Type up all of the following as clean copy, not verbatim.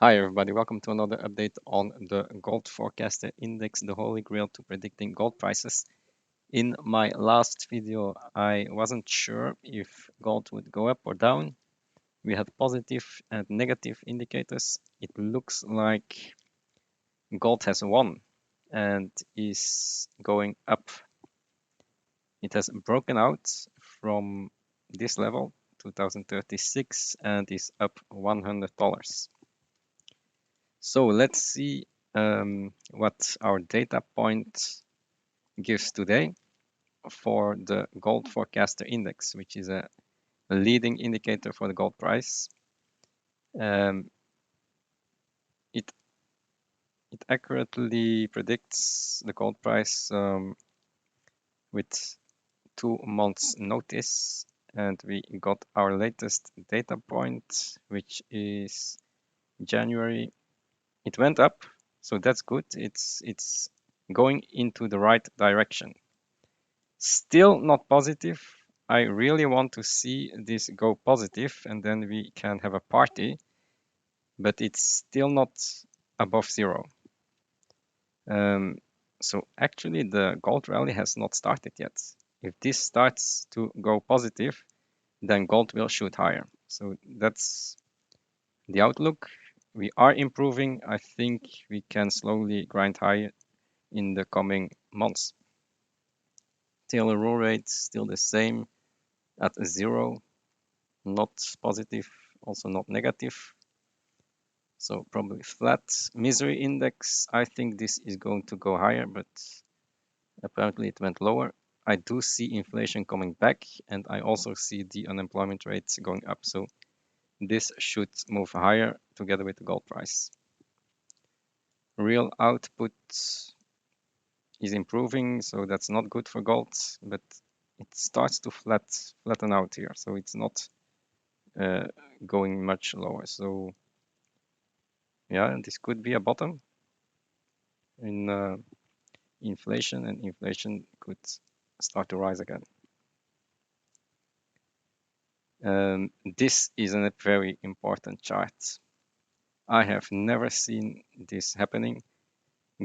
Hi everybody, welcome to another update on the Gold Forecaster Index, the holy grail to predicting gold prices. In my last video, I wasn't sure if gold would go up or down. We had positive and negative indicators. It looks like gold has won and is going up. It has broken out from this level, 2036, and is up $100. So let's see what our data point gives today for the gold forecaster index, which is a leading indicator for the gold price. It accurately predicts the gold price with 2 months notice, and we got our latest data point, which is January. It went up, so that's good. It's going into the right direction. Still not positive. I really want to see this go positive and then we can have a party, but it's still not above zero. So actually the gold rally has not started yet. If this starts to go positive, then gold will shoot higher. So that's the outlook. We are improving. I think we can slowly grind higher in the coming months. Taylor roll rate still the same at 0, not positive, also not negative. So probably flat. Misery index, I think this is going to go higher, but apparently it went lower. I do see inflation coming back, and I also see the unemployment rates going up. So this should move higher together with the gold price. Real output is improving, so that's not good for gold, but it starts to flatten out here. So it's not going much lower. So yeah, this could be a bottom in inflation, and inflation could start to rise again. This is a very important chart. I have never seen this happening.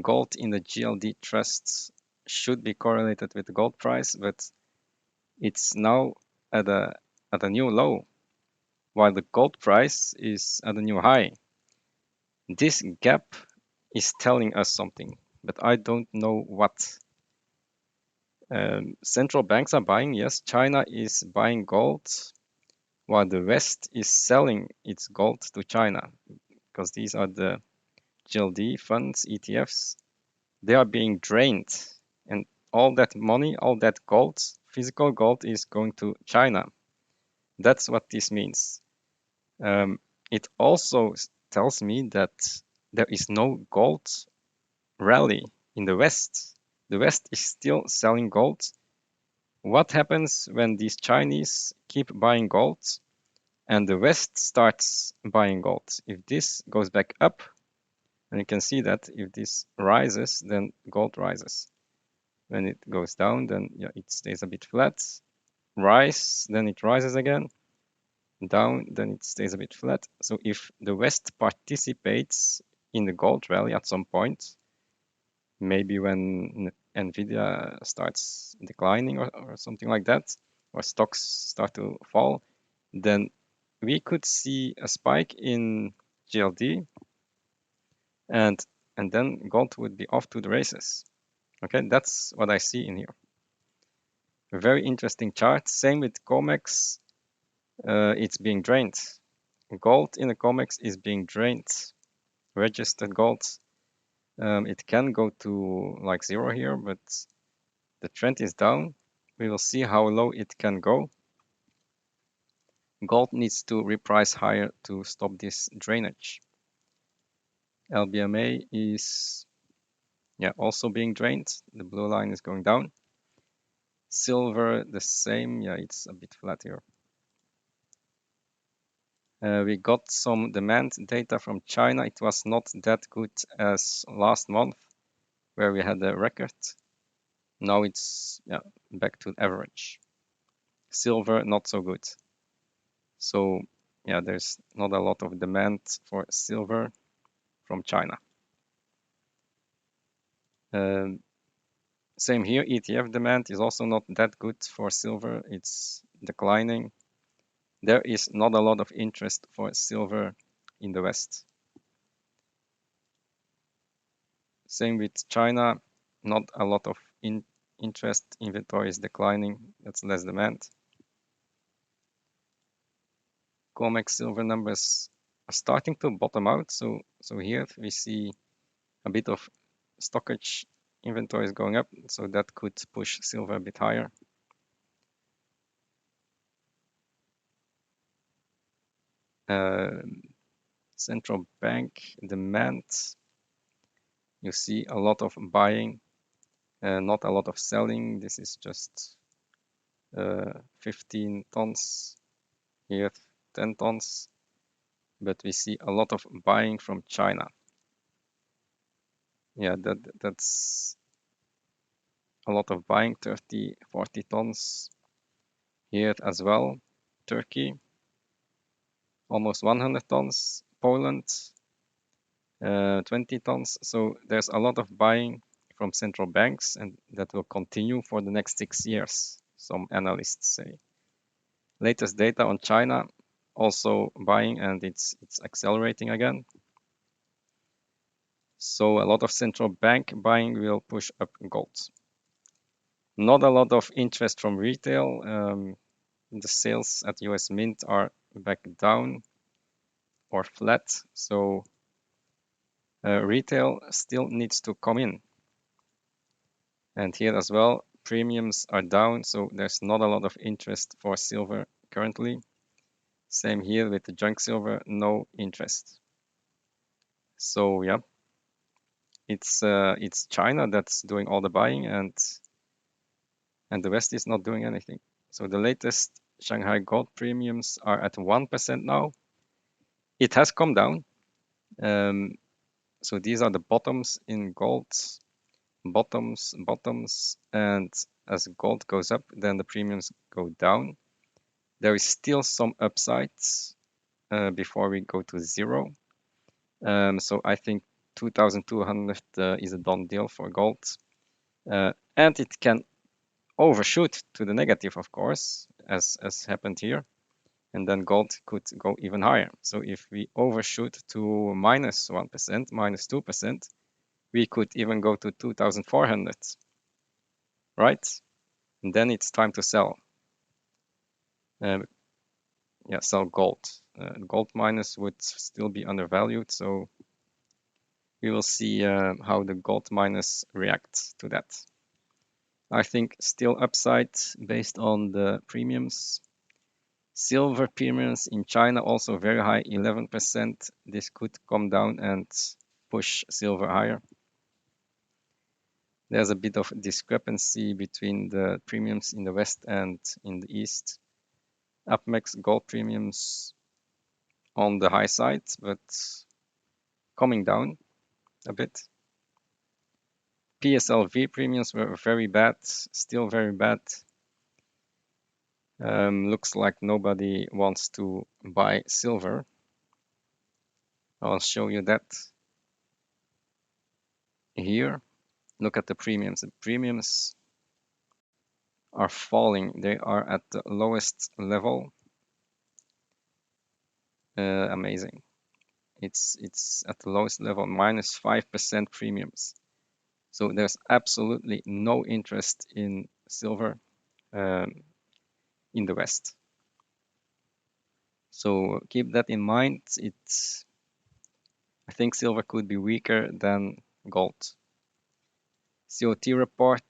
Gold in the GLD trusts should be correlated with the gold price, but it's now at a new low, while the gold price is at a new high. This gap is telling us something, but I don't know what. Central banks are buying, yes. China is buying gold, while the West is selling its gold to China, because these are the GLD funds, ETFs. They are being drained, and all that money, all that gold, physical gold, is going to China. That's what this means. It also tells me that there is no gold rally in the West. The West is still selling gold. What happens when these Chinese keep buying gold and the West starts buying gold? If this goes back up, and you can see that if this rises, then gold rises. When it goes down, then yeah, it stays a bit flat. Rise, then it rises again. Down, then it stays a bit flat. So if the West participates in the gold rally at some point, maybe when Nvidia starts declining or something like that, or stocks start to fall, then we could see a spike in GLD, and then gold would be off to the races. Okay, that's what I see in here. A very interesting chart. Same with COMEX. It's being drained. Gold in the COMEX is being drained. Registered gold. It can go to like 0 here, but the trend is down. We will see how low it can go. Gold needs to reprice higher to stop this drainage. LBMA is also being drained. The blue line is going down. Silver the same. Yeah, it's a bit flat here. We got some demand data from China. It was not that good as last month, where we had a record. Now it's back to average. Silver not so good. So yeah, there's not a lot of demand for silver. from China. Same here, ETF demand is also not that good for silver. It's declining. There is not a lot of interest for silver in the West. Same with China, not a lot of interest. Inventory is declining. That's less demand. COMEX silver numbers are starting to bottom out. So here we see a bit of stockage inventory is going up. So that could push silver a bit higher. Central bank demand. You see a lot of buying, not a lot of selling. This is just 15 tons, here 10 tons, but we see a lot of buying from China. Yeah, that's a lot of buying, 30, 40 tons. Here as well, Turkey, almost 100 tons. Poland, 20 tons. So there's a lot of buying from central banks, and that will continue for the next 6 years, some analysts say. Latest data on China, also buying, and it's accelerating again. So a lot of central bank buying will push up gold. Not a lot of interest from retail. The sales at US Mint are back down or flat. So retail still needs to come in. And here as well, premiums are down. So there's not a lot of interest for silver currently. Same here with the junk silver, no interest. So yeah, it's China that's doing all the buying, and the West is not doing anything. So the latest Shanghai gold premiums are at 1% now. It has come down. So these are the bottoms in gold, bottoms, and as gold goes up, then the premiums go down. There is still some upsides before we go to zero. So I think 2,200 is a done deal for gold. And it can overshoot to the negative, of course, as happened here. And then gold could go even higher. So if we overshoot to minus 1%, minus 2%, we could even go to 2,400, right? And then it's time to sell. Yeah, sell gold. Gold miners would still be undervalued, so we will see how the gold miners react to that. I think still upside based on the premiums. Silver premiums in China also very high, 11%. This could come down and push silver higher. There's a bit of discrepancy between the premiums in the West and in the East. APMEX gold premiums on the high side, but coming down a bit. PSLV premiums were very bad, still very bad. Looks like nobody wants to buy silver. I'll show you that here. Look at the premiums. The premiums are falling. They are at the lowest level. Amazing. It's at the lowest level, minus 5% premiums. So there's absolutely no interest in silver in the West. So keep that in mind. I think silver could be weaker than gold. COT report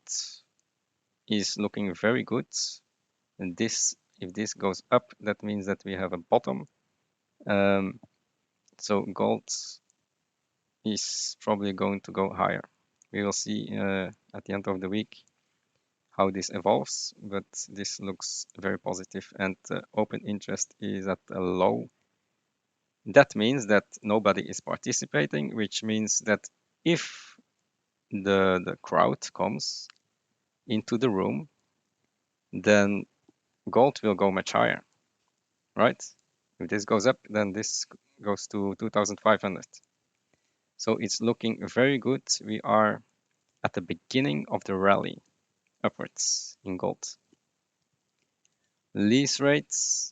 is looking very good. And if this goes up, that means that we have a bottom. So gold is probably going to go higher. We will see at the end of the week how this evolves, but this looks very positive, and open interest is at a low. That means that nobody is participating, which means that if the crowd comes into the room, then gold will go much higher, right? If this goes up, then this goes to 2,500. So it's looking very good. We are at the beginning of the rally upwards in gold. Lease rates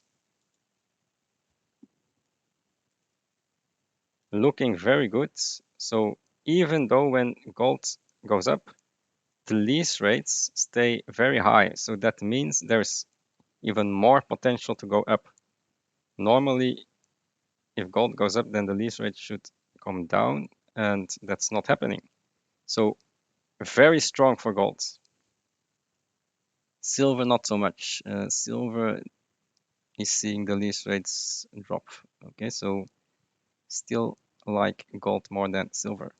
looking very good. So even though when gold goes up, the lease rates stay very high. So that means there's even more potential to go up. Normally, if gold goes up, then the lease rate should come down, and that's not happening. So very strong for gold. Silver, not so much. Silver is seeing the lease rates drop. Okay, so still like gold more than silver.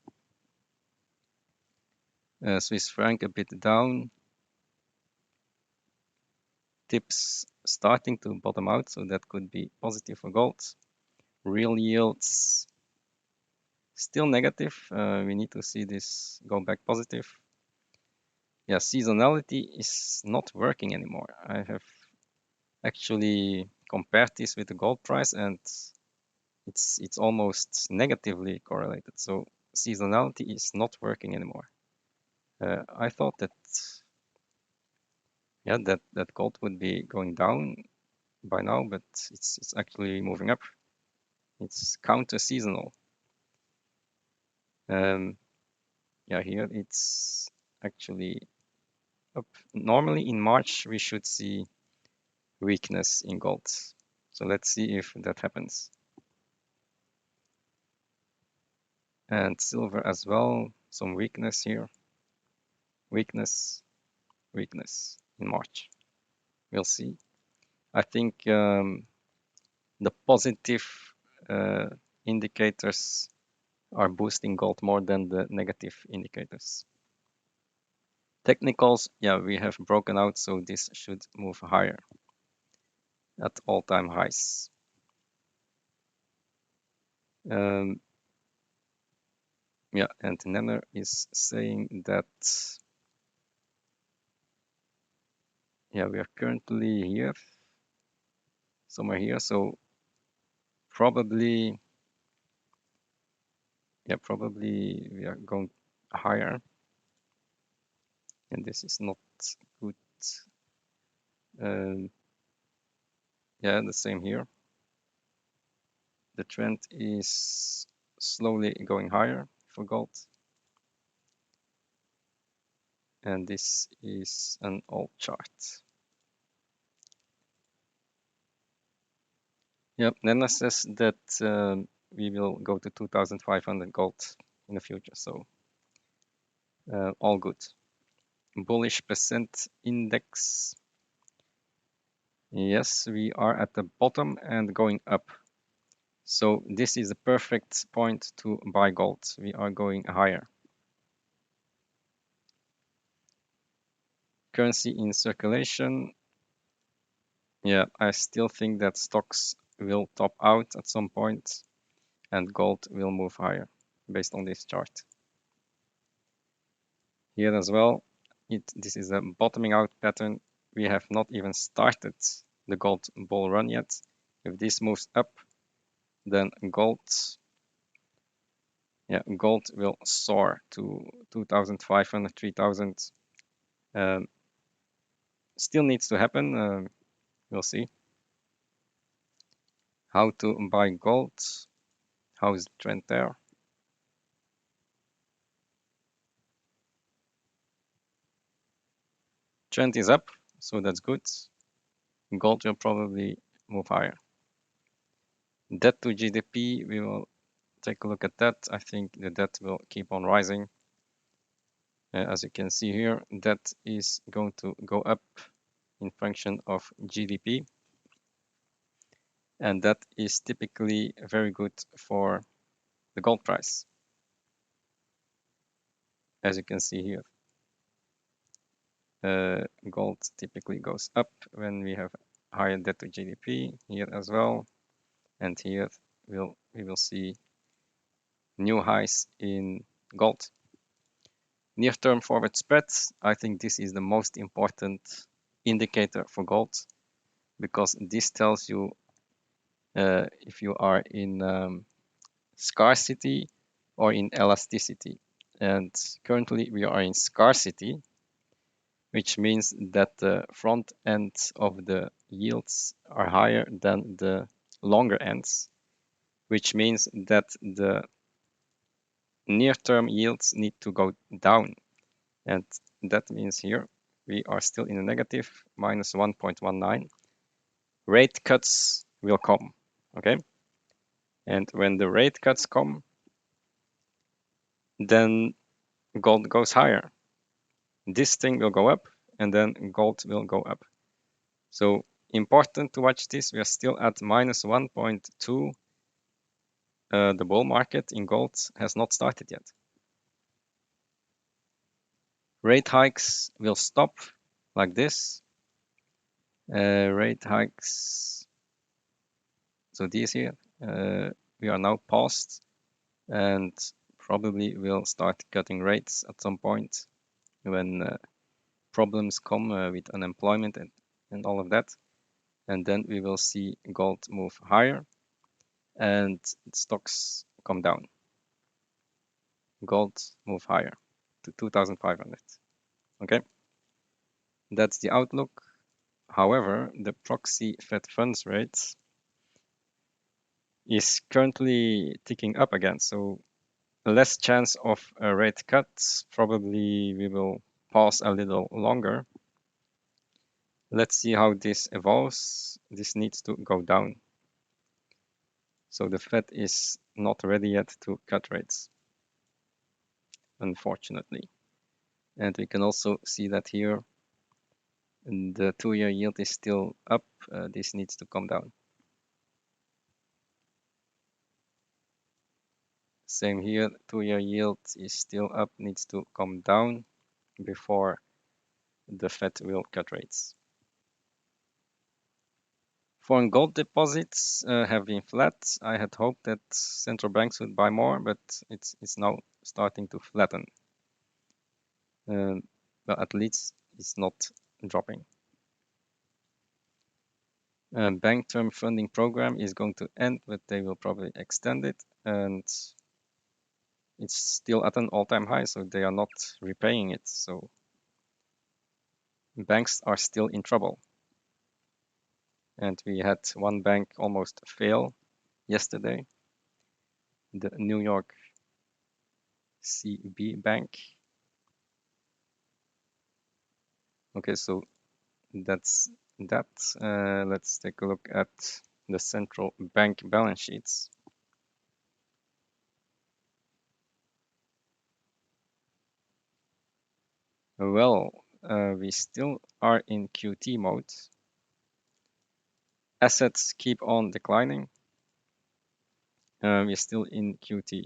Swiss franc a bit down. Tips starting to bottom out, so that could be positive for gold. Real yields still negative. We need to see this go back positive. Yeah, seasonality is not working anymore. I have actually compared this with the gold price, and it's almost negatively correlated. So seasonality is not working anymore. I thought that that gold would be going down by now, but it's actually moving up. It's counter seasonal. Yeah, here it's actually up. Normally in March we should see weakness in gold. So let's see if that happens. And silver as well, some weakness here. Weakness, weakness in March. We'll see. I think the positive indicators are boosting gold more than the negative indicators. Technicals, yeah, we have broken out, so this should move higher at all-time highs. Yeah, and Nenner is saying that yeah, we are currently here, somewhere here, so probably we are going higher, and this is not good. Yeah, the same here. The trend is slowly going higher for gold. And this is an old chart. Yep, Nena says that we will go to 2,500 gold in the future, so all good. Bullish percent index. Yes, we are at the bottom and going up. So this is a perfect point to buy gold. We are going higher. Currency in circulation. Yeah, I still think that stocks will top out at some point and gold will move higher based on this chart. Here as well, this is a bottoming out pattern. We have not even started the gold bull run yet. If this moves up, then gold will soar to 2,500, 3,000. Still needs to happen. We'll see. How to buy gold? How is the trend there? Trend is up, so that's good. Gold will probably move higher. Debt to GDP, we will take a look at that. I think the debt will keep on rising. As you can see here, debt is going to go up in function of GDP. And that is typically very good for the gold price. As you can see here, gold typically goes up when we have higher debt to GDP here as well. And here we will see new highs in gold. Near-term forward spreads, I think this is the most important indicator for gold because this tells you if you are in scarcity or in elasticity. And currently we are in scarcity, which means that the front end of the yields are higher than the longer ends, which means that the near-term yields need to go down. And that means here we are still in a negative, minus 1.19. Rate cuts will come, okay? And when the rate cuts come, then gold goes higher. This thing will go up, and then gold will go up. So important to watch this. We are still at minus 1.2. The bull market in gold has not started yet. Rate hikes will stop like this. Rate hikes. So these here, we are now paused and probably will start cutting rates at some point when problems come with unemployment and all of that. And then we will see gold move higher and stocks come down. Gold move higher to 2,500. Okay, that's the outlook. However, the proxy Fed funds rate is currently ticking up again, so less chance of a rate cut. Probably we will pause a little longer. Let's see how this evolves. This needs to go down. So the Fed is not ready yet to cut rates, unfortunately. And we can also see that here the 2-year yield is still up. This needs to come down. Same here, 2-year yield is still up, needs to come down before the Fed will cut rates. Foreign gold deposits have been flat. I had hoped that central banks would buy more, but it's now starting to flatten. But at least it's not dropping. Bank term funding program is going to end, but they will probably extend it, and it's still at an all-time high, so they are not repaying it. So banks are still in trouble. And we had one bank almost fail yesterday, the New York CB Bank. Okay, so that's that. Let's take a look at the central bank balance sheets. Well, we still are in QT mode. Assets keep on declining. We're still in QT.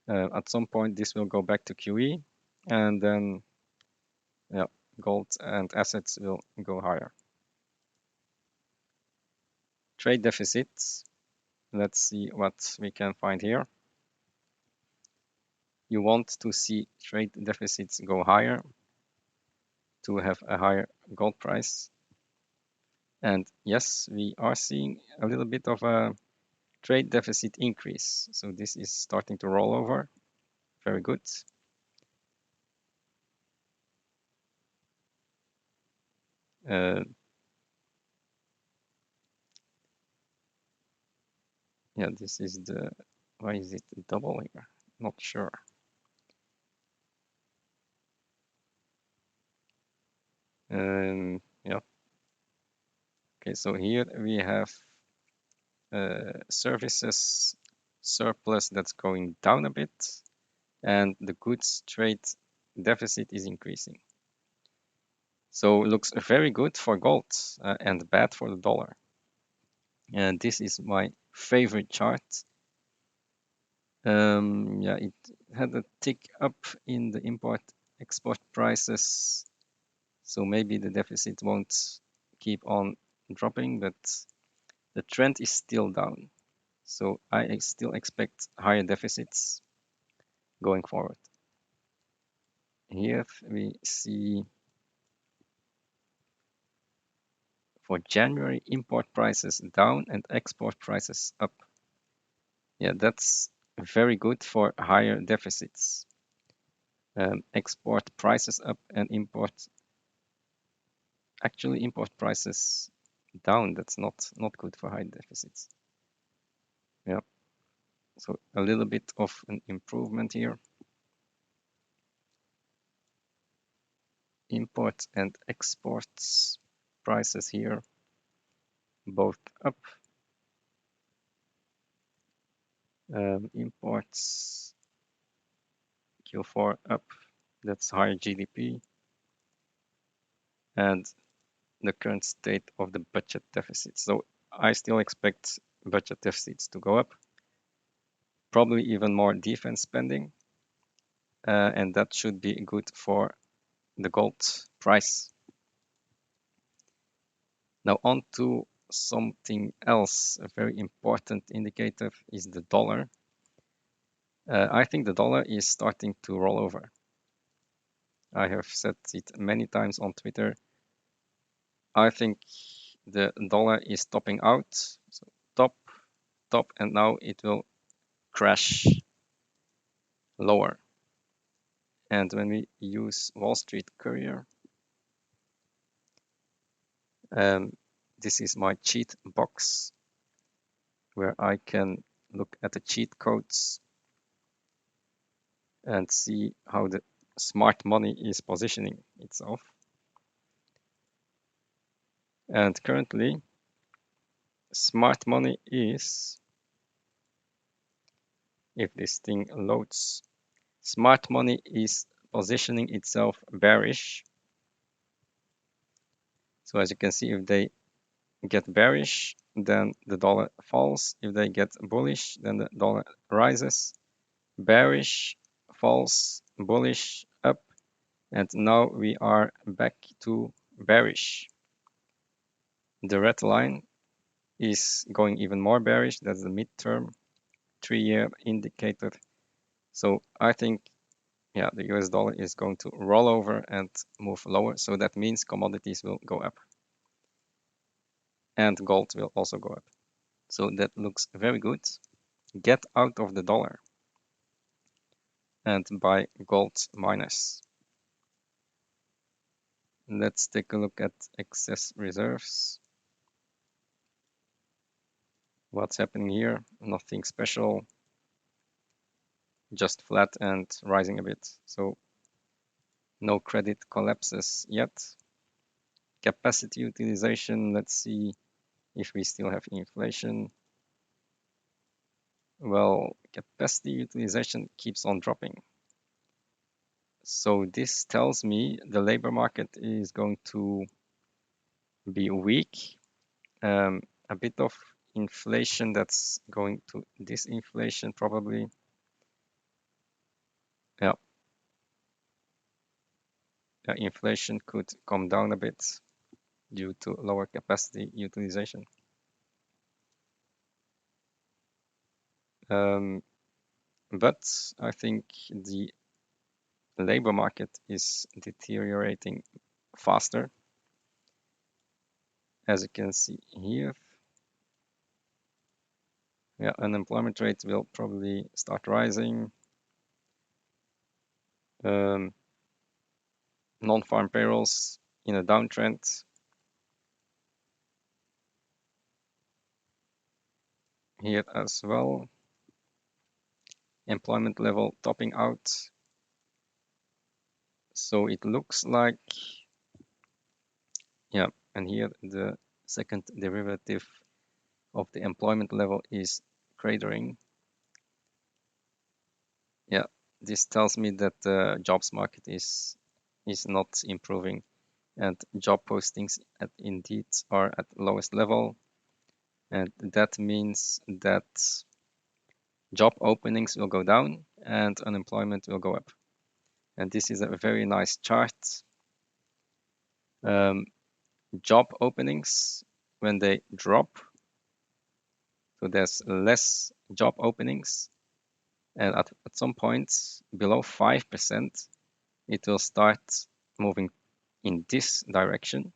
At some point, this will go back to QE, and then yeah, gold and assets will go higher. Trade deficits. Let's see what we can find here. You want to see trade deficits go higher to have a higher gold price. And yes, we are seeing a little bit of a trade deficit increase. So this is starting to roll over. Very good. Yeah, this is the, why is it double here? Not sure. Yeah. Okay, so here we have services surplus that's going down a bit, and the goods trade deficit is increasing. So it looks very good for gold and bad for the dollar. And this is my favorite chart. Yeah, it had a tick up in the import-export prices. So maybe the deficit won't keep on dropping, but the trend is still down. So I still expect higher deficits going forward. Here we see for January, import prices down and export prices up. Yeah, that's very good for higher deficits. Export prices up and import prices down. That's not good for high deficits. Yeah, so a little bit of an improvement here. Imports and exports prices here both up. Imports Q4 up, that's higher GDP, and the current state of the budget deficit. So I still expect budget deficits to go up, probably even more defense spending, and that should be good for the gold price. Now on to something else. A very important indicator is the dollar. I think the dollar is starting to roll over. I have said it many times on Twitter. I think the dollar is topping out. So top, and now it will crash lower. And when we use Wall Street Courier, this is my cheat box where I can look at the cheat codes and see how the smart money is positioning itself. And currently, smart money is, if this thing loads, smart money is positioning itself bearish. So as you can see, if they get bearish, then the dollar falls. If they get bullish, then the dollar rises. Bearish, falls, bullish, up. And now we are back to bearish. The red line is going even more bearish. That's the midterm 3-year indicator. So I think, yeah, the US dollar is going to roll over and move lower. So that means commodities will go up. And gold will also go up. So that looks very good. Get out of the dollar and buy gold miners. Let's take a look at excess reserves. What's happening here? Nothing special, just flat and rising a bit. So no credit collapses yet. Capacity utilization, let's see if we still have inflation. Well, capacity utilization keeps on dropping. So this tells me the labor market is going to be weak. A bit of inflation that's going to disinflation probably. Yeah. Inflation could come down a bit due to lower capacity utilization. But I think the labor market is deteriorating faster. As you can see here, yeah, unemployment rate will probably start rising. Non-farm payrolls in a downtrend. Here as well. Employment level topping out. So it looks like, yeah, and here the second derivative of the employment level is cratering. Yeah, this tells me that the jobs market is not improving, and job postings at Indeed are at lowest level, and that means that job openings will go down and unemployment will go up. And this is a very nice chart. Job openings, when they drop, so there's less job openings, and at some point below 5%, it will start moving in this direction,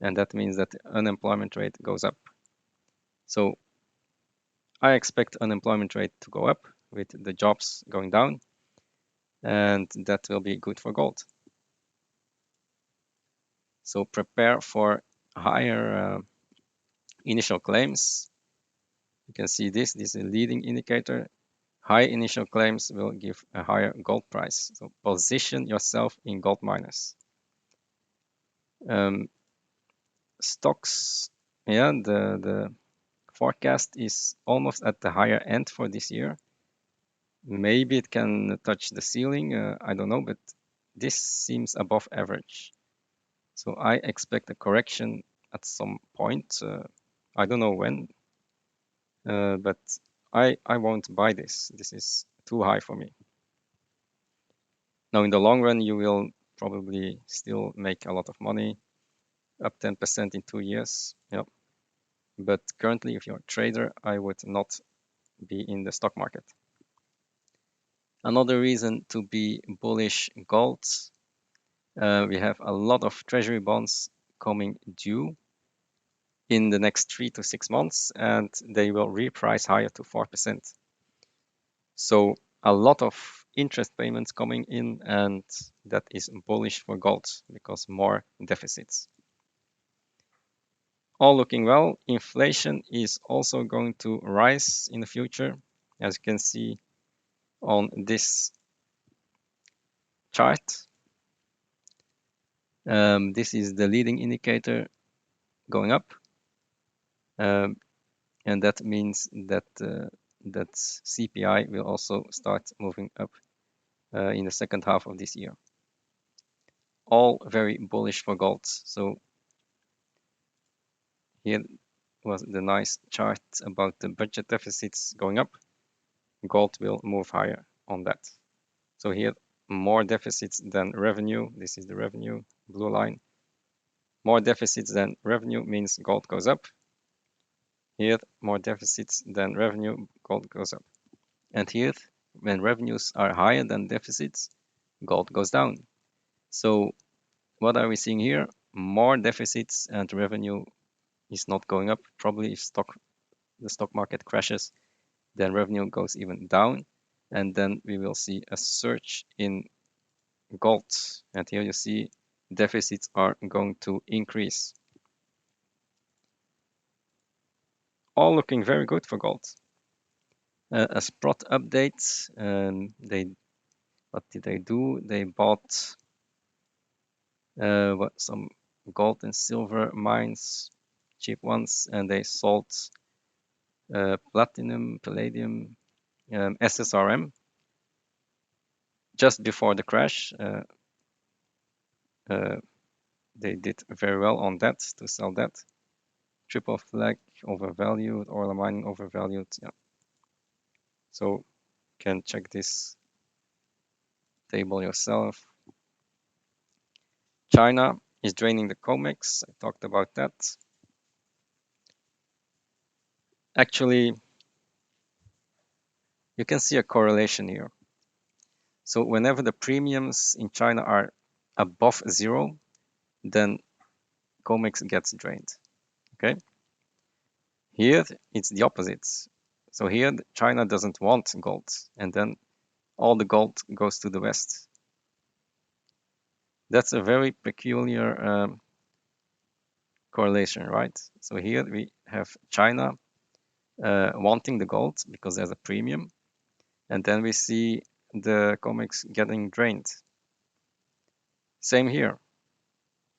and that means that the unemployment rate goes up. So I expect unemployment rate to go up with the jobs going down, and that will be good for gold. So prepare for higher initial claims. You can see this is a leading indicator. High initial claims will give a higher gold price. So position yourself in gold miners. Stocks, yeah, the forecast is almost at the higher end for this year. Maybe it can touch the ceiling, I don't know, but this seems above average. So I expect a correction at some point. I don't know when, but I won't buy this. This is too high for me. Now, in the long run, you will probably still make a lot of money, up 10% in 2 years. Yep. But currently, if you're a trader, I would not be in the stock market. Another reason to be bullish gold, we have a lot of treasury bonds coming due in the next 3 to 6 months, and they will reprice higher to 4%. So a lot of interest payments coming in, and that is bullish for gold because more deficits. All looking well. Inflation is also going to rise in the future, as you can see on this chart. This is the leading indicator going up, and that means that that CPI will also start moving up in the second half of this year. All very bullish for gold. So here was the nice chart about the budget deficits going up. Gold will move higher on that. So here, more deficits than revenue. This is the revenue, blue line. More deficits than revenue means gold goes up. Here, more deficits than revenue, gold goes up. And here, when revenues are higher than deficits, gold goes down. So what are we seeing here? More deficits and revenue is not going up. Probably if the stock market crashes, then revenue goes even down. And then we will see a surge in gold. And here you see deficits are going to increase. All looking very good for gold. A Sprott update. What did they do? They bought some gold and silver mines, cheap ones, and they sold platinum, palladium, SSRM just before the crash. They did very well on that to sell that. Triple flag overvalued, oil mining overvalued. Yeah. So can check this table yourself. China is draining the COMEX. I talked about that. Actually, you can see a correlation here. So whenever the premiums in China are above zero, then COMEX gets drained. Okay. Here it's the opposite. So here China doesn't want gold, and then all the gold goes to the West. That's a very peculiar correlation, right? So here we have China wanting the gold because there's a premium, and then we see the COMEX getting drained. Same here,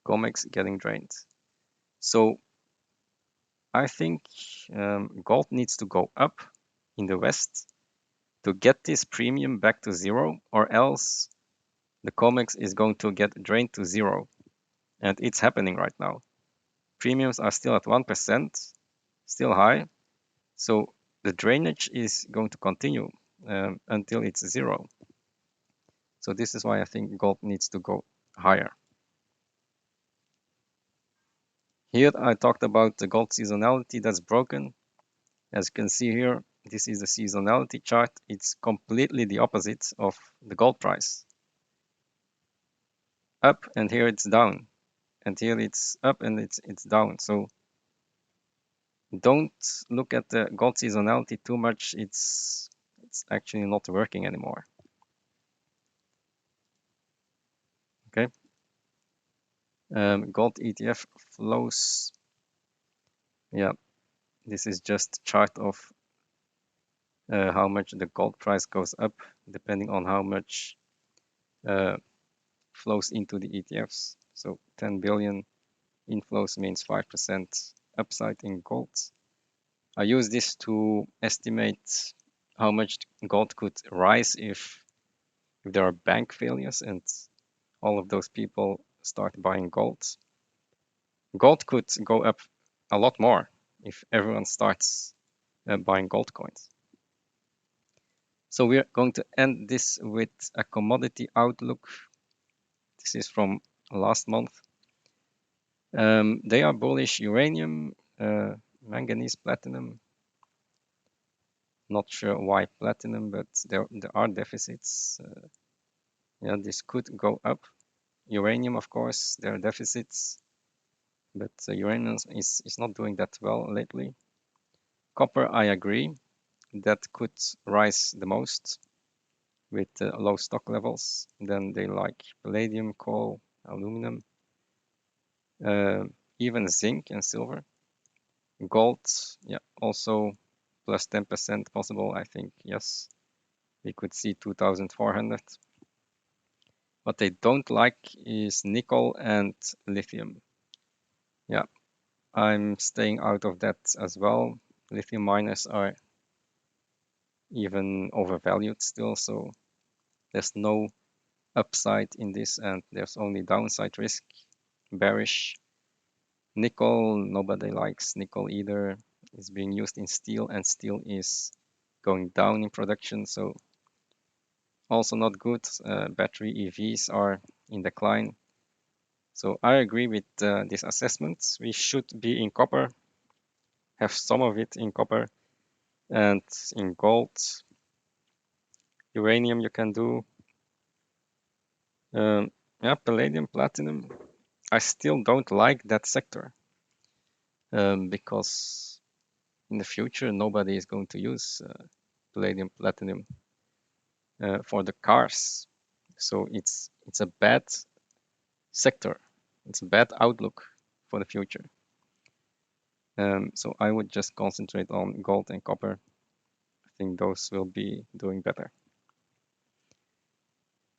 COMEX getting drained. So I think gold needs to go up in the West to get this premium back to zero, or else the COMEX is going to get drained to zero. And it's happening right now. Premiums are still at 1%, still high. So the drainage is going to continue until it's zero. So this is why I think gold needs to go higher. Here I talked about the gold seasonality that's broken. As you can see here, this is the seasonality chart. It's completely the opposite of the gold price. Up, and here it's down. And here it's up and it's down. So don't look at the gold seasonality too much. It's it's actually not working anymore. Okay. Gold ETF flows. Yeah, this is just a chart of how much the gold price goes up depending on how much flows into the ETFs. So 10 billion inflows means 5% upside in gold. I use this to estimate how much gold could rise if there are bank failures and all of those people start buying gold. Gold could go up a lot more if everyone starts buying gold coins. So we're going to end this with a commodity outlook. This is from last month. They are bullish uranium, manganese, platinum. Not sure why platinum, but there are deficits. Yeah, this could go up. Uranium, of course, there are deficits, but uranium is not doing that well lately. Copper, I agree, that could rise the most with low stock levels. Then they like palladium, coal, aluminum, even zinc and silver. Gold, yeah, also plus 10% possible, I think, yes. We could see 2,400. What they don't like is nickel and lithium. Yeah, I'm staying out of that as well. Lithium miners are even overvalued still, so there's no upside in this and there's only downside risk. Bearish. Nickel, nobody likes nickel either. It's being used in steel and steel is going down in production, so also not good. Battery EVs are in decline. So I agree with this assessment. We should be in copper, have some of it in copper and in gold. Uranium you can do. Yeah, palladium, platinum. I still don't like that sector because in the future nobody is going to use palladium, platinum for the cars. So it's a bad sector. It's a bad outlook for the future. So I would just concentrate on gold and copper. I think those will be doing better.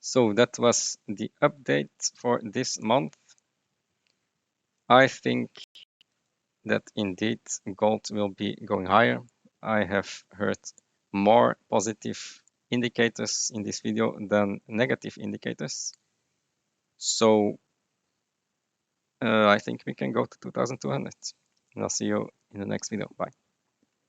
So that was the update for this month. I think that indeed gold will be going higher. I have heard more positive indicators in this video than negative indicators. So I think we can go to 2200. And I'll see you in the next video. Bye.